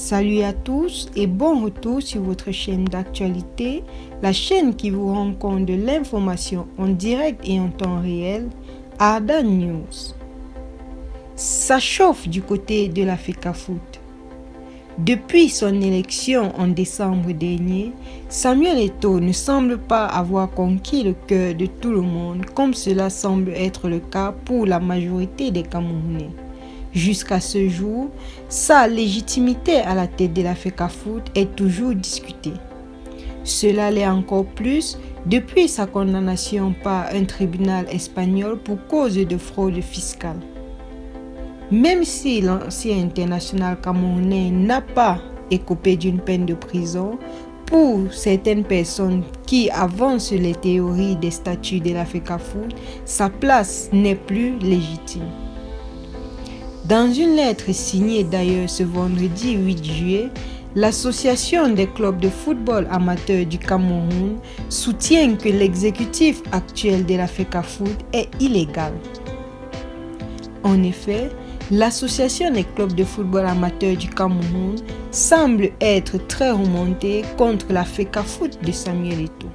Salut à tous et bon retour sur votre chaîne d'actualité, la chaîne qui vous rend compte de l'information en direct et en temps réel, Arda News. Ça chauffe du côté de la FECAFOOT. Depuis son élection en décembre dernier, Samuel Eto'o ne semble pas avoir conquis le cœur de tout le monde comme cela semble être le cas pour la majorité des Camerounais. Jusqu'à ce jour, sa légitimité à la tête de la FECAFOOT est toujours discutée. Cela l'est encore plus depuis sa condamnation par un tribunal espagnol pour cause de fraude fiscale. Même si l'ancien international camerounais n'a pas écopé d'une peine de prison, pour certaines personnes qui avancent les théories des statuts de la FECAFOOT, sa place n'est plus légitime. Dans une lettre signée d'ailleurs ce vendredi 8 juillet, l'Association des clubs de football amateurs du Cameroun soutient que l'exécutif actuel de la FECAFOOT est illégal. En effet, l'Association des clubs de football amateurs du Cameroun semble être très remontée contre la FECAFOOT de Samuel Eto'o.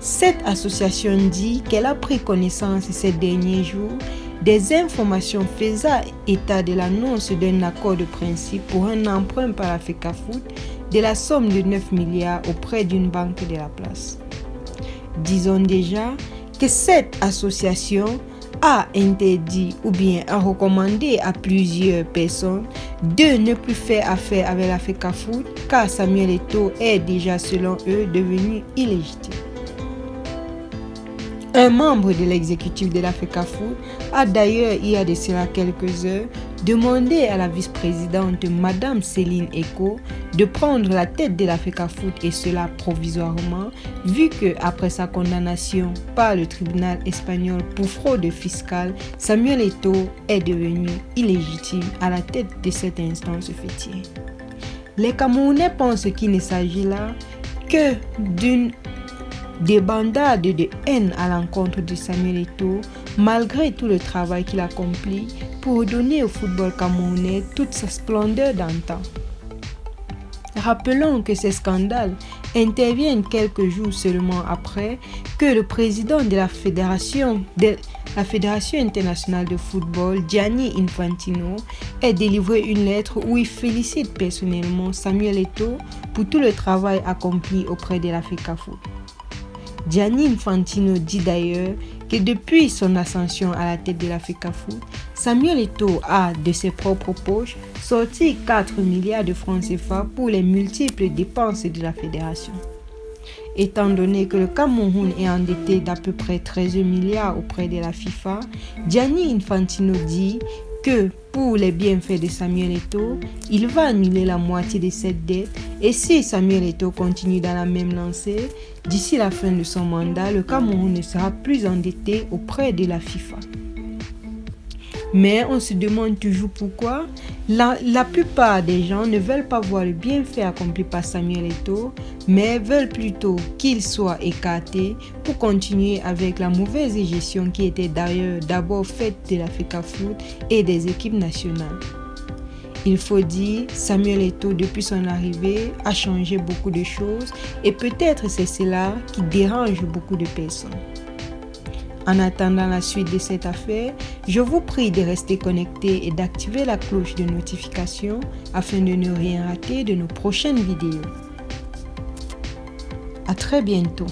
Cette association dit qu'elle a pris connaissance ces derniers jours des informations faisant état de l'annonce d'un accord de principe pour un emprunt par la FECAFOOT de la somme de 9 milliards auprès d'une banque de la place. Disons déjà que cette association a interdit ou bien a recommandé à plusieurs personnes de ne plus faire affaire avec la FECAFOOT car Samuel Eto'o est déjà selon eux devenu illégitime. Un membre de l'exécutif de la FECAFOOT a d'ailleurs, il y a de cela quelques heures, demandé à la vice-présidente Madame Céline Eko de prendre la tête de la FECAFOOT et cela provisoirement, vu que après sa condamnation par le tribunal espagnol pour fraude fiscale, Samuel Eto'o est devenu illégitime à la tête de cette instance fêtière. Les Camerounais pensent qu'il ne s'agit là que d'une débandade de haine à l'encontre de Samuel Eto'o, malgré tout le travail qu'il accomplit pour donner au football camerounais toute sa splendeur d'antan. Rappelons que ces scandales interviennent quelques jours seulement après que le président de la Fédération internationale de football, Gianni Infantino, ait délivré une lettre où il félicite personnellement Samuel Eto'o pour tout le travail accompli auprès de la FECAFOOT. Gianni Infantino dit d'ailleurs que depuis son ascension à la tête de la FECAFOOT, Samuel Eto'o a, de ses propres poches, sorti 4 milliards de francs CFA pour les multiples dépenses de la fédération. Étant donné que le Cameroun est endetté d'à peu près 13 milliards auprès de la FIFA, Gianni Infantino dit que pour les bienfaits de Samuel Eto'o, il va annuler la moitié de cette dette et si Samuel Eto'o continue dans la même lancée, d'ici la fin de son mandat, le Cameroun ne sera plus endetté auprès de la FIFA. Mais on se demande toujours pourquoi la plupart des gens ne veulent pas voir le bienfait accompli par Samuel Eto'o, mais veulent plutôt qu'il soit écarté pour continuer avec la mauvaise gestion qui était d'ailleurs d'abord faite de la FECAFOOT et des équipes nationales. Il faut dire, Samuel Eto'o, depuis son arrivée, a changé beaucoup de choses et peut-être c'est cela qui dérange beaucoup de personnes. En attendant la suite de cette affaire, je vous prie de rester connectés et d'activer la cloche de notification afin de ne rien rater de nos prochaines vidéos. À très bientôt.